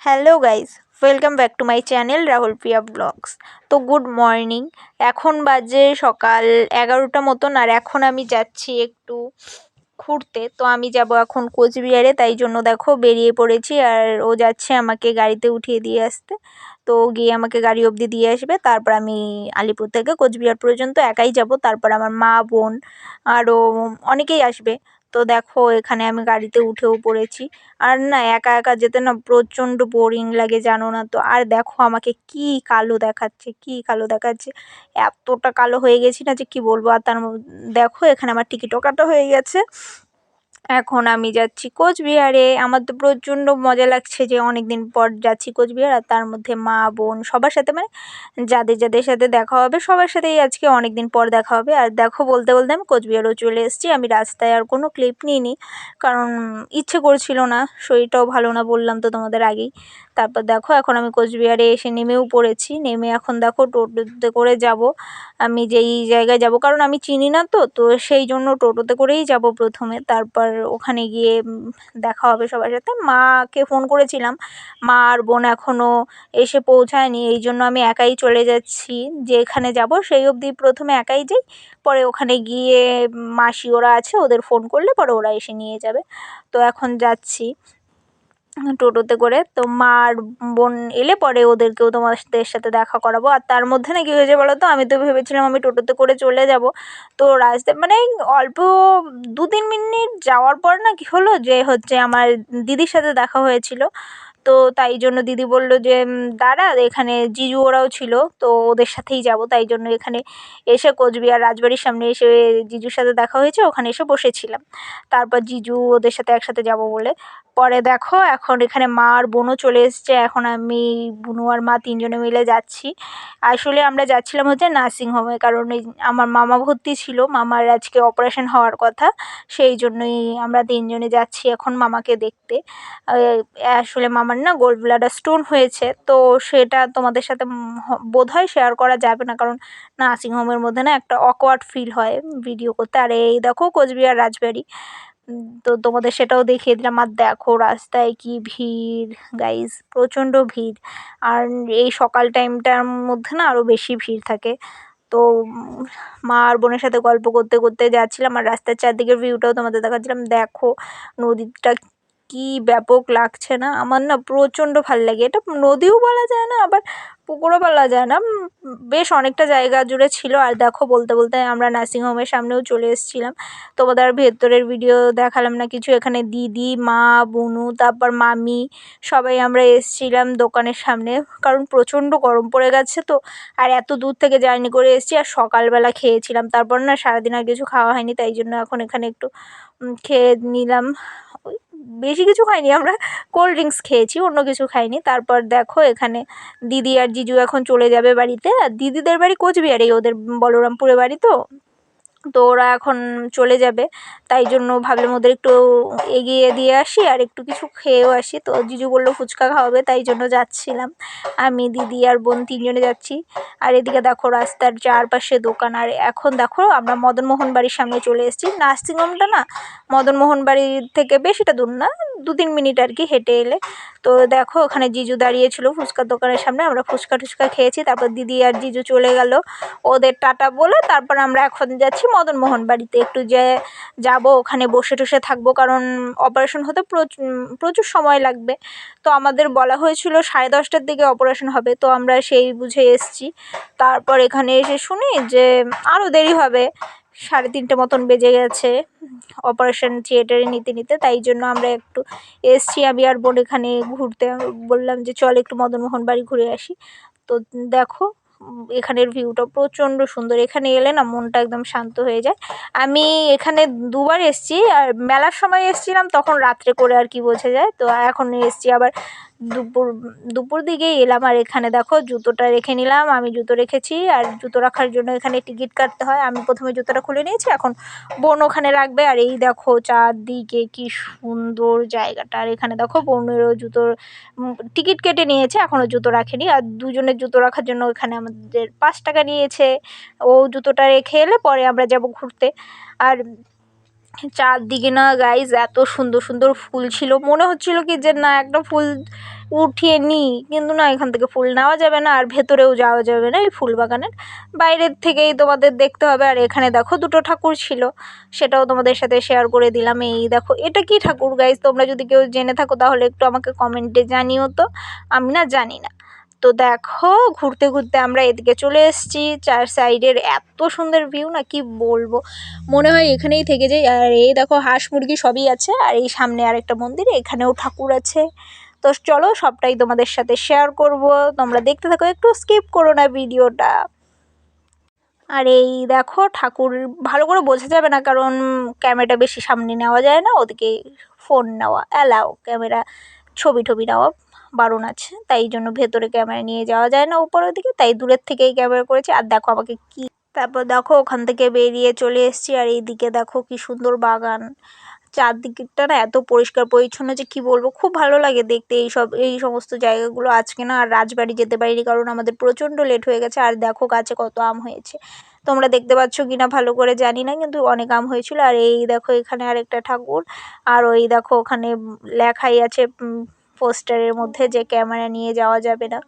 Hello guys, welcome back to my channel Rahul Priya vlogs. তো good morning. এখন বাজে সকাল 11টা মতন, আর এখন আমি যাচ্ছি একটু ঘুরতে। তো আমি যাব এখন কোচবিহারে, তাই জন্য দেখো বেরিয়ে পড়েছি। আর ও যাচ্ছে আমাকে গাড়িতে উঠিয়ে দিয়ে আসতে। তো গিয়ে আমাকে গাড়ি অবধি দিয়ে আসবে, তারপর আমি আলিপুর থেকে কোচবিহার পর্যন্ত একাই যাব। তারপর আমার মা, বোন আরও অনেকেই আসবে। তো দেখো এখানে আমি গাড়িতে উঠেও পড়েছি। আর না, একা একা যেতে না প্রচণ্ড বোরিং লাগে, জানো না তো। আর দেখো আমাকে কি কালো দেখাচ্ছে, কি কালো দেখাচ্ছে, এতটা কালো হয়ে গেছি না যে কি বলবো। আর তার দেখো এখানে আমার টিকিটও কাটা হয়ে গেছে। এখন আমি যাচ্ছি কোচবিহারে। আমার তো প্রচণ্ড মজা লাগছে যে অনেকদিন পর যাচ্ছি কোচবিহার, আর তার মধ্যে মা, বোন সবার সাথে, মানে যাদের যাদের সাথে দেখা হবে সবার সাথেই আজকে অনেকদিন পর দেখা হবে। আর দেখো বলতে বলতে আমি কোচবিহারও চলে এসেছি। আমি রাস্তায় আর কোনো ক্লিপ নিইনি, কারণ ইচ্ছে করছিল না, শরীরটাও ভালো না, বললাম তো তোমাদের আগেই। তারপর দেখো এখন আমি কোচবিহারে এসে নেমেও পড়েছি। নেমে এখন দেখো টোটোতে করে যাব আমি যেই জায়গায় যাব, কারণ আমি চিনি না তো, তো সেই জন্য টোটোতে করেই যাব প্রথমে। তারপর ওখানে গিয়ে দেখা হবে সবার সাথে। মাকে ফোন করেছিলাম, মা আর বোন এখনও এসে পৌঁছায়নি, এই জন্য আমি একাই চলে যাচ্ছি। যেখানে যাব সেই অবধি প্রথমে একাই যাই, পরে ওখানে গিয়ে মাসি ওরা আছে, ওদের ফোন করলে পরে ওরা এসে নিয়ে যাবে। তো এখন যাচ্ছি টোটোতে করে। তো মা আর বোন এলে পরে ওদেরকেও তোমাদের সাথে দেখা করাবো। আর তার মধ্যে না কি হয়েছে বলো তো, আমি তো ভেবেছিলাম আমি টোটোতে করে চলে যাব। তো রাস্তায় মানে অল্প 2-3 মিনিট যাওয়ার পর না কি হলো, যে হচ্ছে আমার দিদির সাথে দেখা হয়েছিল। তো তাই জন্য দিদি বলল যে দাঁড়া, এখানে জিজু ওরাও ছিল, তো ওদের সাথেই যাব। তাই জন্য এখানে এসে কোচবিহার রাজবাড়ির সামনে এসে জিজুর সাথে দেখা হয়েছে, ওখানে এসে বসেছিলাম। তারপর জিজু ওদের সাথে একসাথে যাব বলে, পরে দেখো এখন এখানে মা আর বোনও চলে এসছে। এখন আমি, বুনু আর মা তিনজনে মিলে যাচ্ছি। আসলে আমরা যাচ্ছিলাম হচ্ছে নার্সিংহোমে, কারণ এই আমার মামা ভর্তি ছিল, মামার আজকে অপারেশন হওয়ার কথা। সেই জন্যই আমরা তিনজনে যাচ্ছি এখন মামাকে দেখতে। আসলে মামার না গোল্ড ব্লাডার স্টোন হয়েছে, তো সেটা তোমাদের সাথে বোধহয় শেয়ার করা যাবে না, কারণ নার্সিংহোমের মধ্যে না একটা অকওয়ার্ড ফিল হয় ভিডিও করতে। আর এই দেখো কোচবিহার রাজবাড়ি, তো তোমাদের সেটাও দেখিয়ে দিলাম। আর দেখো রাস্তায় কি ভিড় গাইজ, প্রচণ্ড ভিড়। আর এই সকাল টাইমটার মধ্যে না আরও বেশি ভিড় থাকে। তো মা আর বোনের সাথে গল্প করতে করতে যাচ্ছিলাম, আর রাস্তার চারদিকের ভিউটাও তোমাদের দেখাচ্ছিলাম। দেখো নদীটা কি ব্যাপক লাগছে না, আমার না প্রচণ্ড ভাল লাগে। এটা নদীও বলা যায় না, আবার পুকুরও বলা যায় না, বেশ অনেকটা জায়গা জুড়ে ছিল। আর দেখো বলতে বলতে আমরা নার্সিংহোমের সামনেও চলে এসেছিলাম। তোমাদের আর ভেতরের ভিডিও দেখালাম না কিছু। এখানে দিদি, মা, বুনু, তারপর মামি সবাই আমরা এসেছিলাম দোকানের সামনে, কারণ প্রচণ্ড গরম পড়ে গেছে তো। আর এত দূর থেকে জার্নি করে এসেছি, আর সকালবেলা খেয়েছিলাম, তারপর না সারাদিন আর কিছু খাওয়া হয়নি, তাই জন্য এখন এখানে একটু খেয়ে নিলাম। ওই বেশি কিছু খাইনি, আমরা কোল্ড ড্রিঙ্কস খেয়েছি, অন্য কিছু খাইনি। তারপর দেখো এখানে দিদি আর জিজু এখন চলে যাবে বাড়িতে। আর দিদিদের বাড়ি কোচবিহারেই, ওদের বলরামপুরে বাড়ি তো। তো ওরা এখন চলে যাবে, তাই জন্য ভাবলাম ওদের একটু এগিয়ে দিয়ে আসি আর একটু কিছু খেয়েও আসি। তো জিজু বললো ফুচকা খাওয়াবে, তাই জন্য যাচ্ছিলাম। আমি, দিদি আর বোন তিনজনে যাচ্ছি। আর এদিকে দেখো রাস্তার চারপাশে দোকান। আর এখন দেখো আমরা মদনমোহন বাড়ির সামনে চলে এসেছি। নার্সিংহোমটা না মদনমোহন বাড়ির থেকে বেশিটা দূর না, 2-3 মিনিট আর কি হেঁটে এলে। তো দেখো ওখানে জিজু দাঁড়িয়েছিল ফুচকার দোকানের সামনে, আমরা ফুচকা টুচকা খেয়েছি। তারপর দিদি আর জিজু চলে গেল, ওদের টাটা বলে তারপর আমরা এখন যাচ্ছি মদনমোহন বাড়িতে। একটু যে যাব ওখানে বসে টসে থাকবো, কারণ অপারেশন হতে প্রচুর সময় লাগবে। তো আমাদের বলা হয়েছিল 10:30টার দিকে অপারেশন হবে, তো আমরা সেই বুঝে এসছি। তারপর এখানে এসে শুনি যে আরও দেরি হবে, 3:30 মতন বেজে গেছে অপারেশন থিয়েটারে নিতে নিতে। তাই জন্য আমরা একটু এসছি আমি আর বোন এখানে ঘুরতে। বললাম যে চল একটু মদনমোহন বাড়ি ঘুরে আসি। তো দেখো এখানের ভিউটা প্রচণ্ড সুন্দর, এখানে এলে না মনটা একদম শান্ত হয়ে যায়। আমি এখানে দুবার এসেছি, আর মেলার সময় এসেছিলাম তখন রাত্রে করে, আর কি বোঝা যায়। তো এখন এসেছি আবার দুপুর দুপুর দিকেই এলাম। আর এখানে দেখো জুতোটা রেখে নিলাম, আমি জুতো রেখেছি। আর জুতো রাখার জন্য এখানে টিকিট কাটতে হয়, আমি প্রথমে জুতোটা খুলে নিয়েছি, এখন বোন ওখানে রাখবে। আর এই দেখো চারদিকে কি সুন্দর জায়গাটা। আর এখানে দেখো বোনেরও জুতোর টিকিট কেটে নিয়েছে, এখনও জুতো রাখেনি। আর দুজনের জুতো রাখার জন্য এখানে আমাদের 5 টাকা নিয়েছে। ও জুতোটা রেখে এলে পরে আমরা যাব ঘুরতে। আর চারদিকে না গাইজ এত সুন্দর সুন্দর ফুল ছিল, মনে হচ্ছিল কি যে না একটা ফুল উঠিয়ে নিই, কিন্তু না এখান থেকে ফুল নেওয়া যাবে না আর ভেতরেও যাওয়া যাবে না এই ফুল বাগানের, বাইরের থেকেই তোমাদের দেখতে হবে। আর এখানে দেখো দুটো ঠাকুর ছিল, সেটাও তোমাদের সাথে শেয়ার করে দিলাম। এই দেখো এটা কি ঠাকুর গাইজ, তোমরা যদি কেউ জেনে থাকো তাহলে একটু আমাকে কমেন্টে জানিও তো, আমি না জানি না। তো দেখো ঘুরতে ঘুরতে আমরা এদিকে চলে এসেছি, চার সাইডের এত সুন্দর ভিউ না কি বলবো, মনে হয় এখানেই থেকে যাই। আর এই দেখো হাঁস মুরগি সবই আছে, আর এই সামনে আরেকটা মন্দির, এখানেও ঠাকুর আছে। তো চলো সবটাই তোমাদের সাথে শেয়ার করব, তোমরা দেখতে থাকো, একটু স্কিপ করো না ভিডিওটা। আর এই দেখো ঠাকুর ভালো করে বোঝা যাবে না, কারণ ক্যামেরাটা বেশি সামনে নেওয়া যায় না, ওদিকে ফোন নেওয়া অ্যালাও, ক্যামেরা ছবি টবি নেওয়া বারণ আছে, তাই জন্য ভেতরে ক্যামেরা নিয়ে যাওয়া যায় না উপরের দিকে, তাই দূরের থেকেই ক্যামেরা করেছি। আর দেখো আমাকে কি, তারপর দেখো ওখান থেকে বেরিয়ে চলে এসেছি, আর এইদিকে দেখো কি সুন্দর বাগান, চারদিকটা না এত পরিষ্কার পরিচ্ছন্ন যে কি বলবো, খুব ভালো লাগে দেখতে এই সমস্ত জায়গাগুলো। আজকে না আর রাজবাড়ি যেতে পারিনি, কারণ আমাদের প্রচণ্ড লেট হয়ে গেছে। আর দেখো গাছে কত আম হয়েছে, তোমরা দেখতে পাচ্ছ কিনা ভালো করে জানি না, কিন্তু অনেক আম হয়েছিল। আর এই দেখো এখানে আরেকটা ঠাকুর, আর ওই দেখো ওখানে লেখাই আছে পোস্টারের মধ্যে যে ক্যামেরা নিয়ে যাওয়া যাবে না।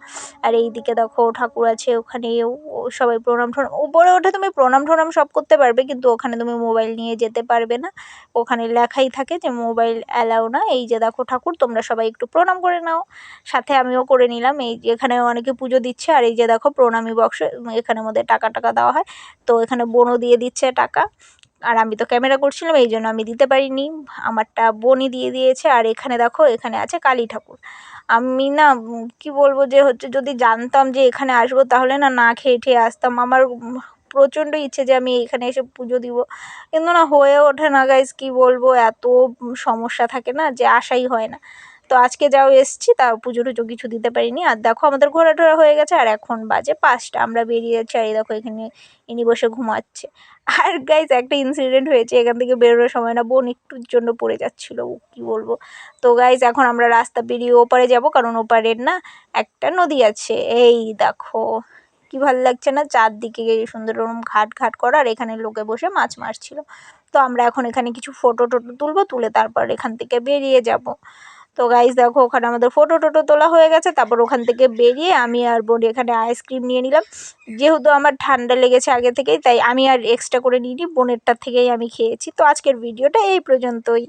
আর এইদিকে দেখো ঠাকুর আছে, ওখানেও সবাই প্রণাম ঠনাম, উপরে ওঠে তুমি প্রণাম ঠনাম সব করতে পারবে, কিন্তু ওখানে তুমি মোবাইল নিয়ে যেতে পারবে না, ওখানে লেখাই থাকে যে মোবাইল অ্যালাউ না। এই যে দেখো ঠাকুর, তোমরা সবাই একটু প্রণাম করে নাও, সাথে আমিও করে নিলাম। এই যে এখানে অনেকে পুজো দিচ্ছে, আর এই যে দেখো প্রণামী বক্স, এখানের মধ্যে টাকা টাকা দেওয়া হয়, তো এখানে বোনও দিয়ে দিচ্ছে টাকা। আর আমি তো ক্যামেরা করছিলাম এই জন্য আমি দিতে পারিনি, আমারটা বোনই দিয়ে দিয়েছে। আর এখানে দেখো এখানে আছে কালী ঠাকুর, আমি না কি বলবো যে হচ্ছে, যদি জানতাম যে এখানে আসবো তাহলে না না খেয়ে ঠেয়ে আসতাম, আমার প্রচণ্ড ইচ্ছে যে আমি এখানে এসে পুজো দিব, কিন্তু না হয়ে ওঠে না গাইজ, কি বলবো এত সমস্যা থাকে না যে আসাই হয় না। তো আজকে যাও এসছি, তা পুজো টুজো কিছু দিতে পারিনি। আর দেখো আমাদের ঘোরা টোরা হয়ে গেছে, আর এখন বাজে 5টা, আমরা বেরিয়ে যাচ্ছি। আর এই দেখো এখানে ইনি বসে ঘুমাচ্ছে। আর গাইজ একটা ইনসিডেন্ট হয়েছে, এখান থেকে বেরোনোর সময় না বোন একটুর জন্য পড়ে যাচ্ছিলো, কি বলবো। তো গাইজ এখন আমরা রাস্তা পেরিয়ে ওপারে যাব, কারণ ওপারের না একটা নদী আছে। এই দেখো কি ভালো লাগছে না, চারদিকে সুন্দর ওরকম ঘাট ঘাট করা, আর এখানে লোকে বসে মাছ মারছিল। তো আমরা এখন এখানে কিছু ফটো টোটো তুলবো, তুলে তারপর এখান থেকে বেরিয়ে যাব। তো গাইজ দেখো ওখানে আমাদের ফটো টোটো তোলা হয়ে গেছে, তারপর ওখান থেকে বেরিয়ে আমি আর বোন এখানে আইসক্রিম নিয়ে নিলাম, যেহেতু আমার ঠান্ডা লেগেছে আগে থেকেই, তাই আমি আর এক্সট্রা করে নিইনি, বোনেরটার থেকেই আমি খেয়েছি। তো আজকের ভিডিওটা এই পর্যন্তই।